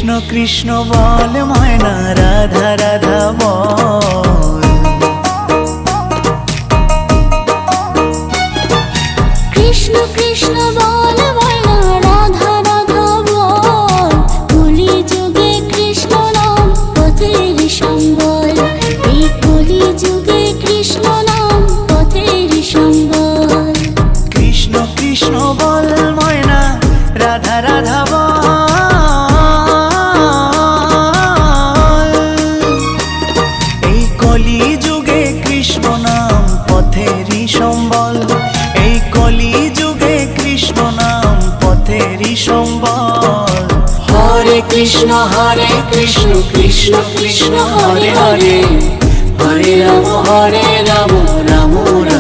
কৃষ্ণ কৃষ্ণ বল ময়না, রাধা রাধা বল। কৃষ্ণ কৃষ্ণ বল ময়না, রাধা রাধা বল। কলি যুগে কৃষ্ণ নাম পথের সম্বল, এই কলি যুগে কৃষ্ণ নাম পথের সম্বল। কৃষ্ণ কৃষ্ণ বল ময়না, রাধা রাধা বল। এই কলি যুগে কৃষ্ণ নাম পথেরই সম্বল, এই কলি যুগে কৃষ্ণ নাম পথেরই সম্বল। হরে কৃষ্ণ কৃষ্ণ কৃষ্ণ হরে হরে, হরে রাম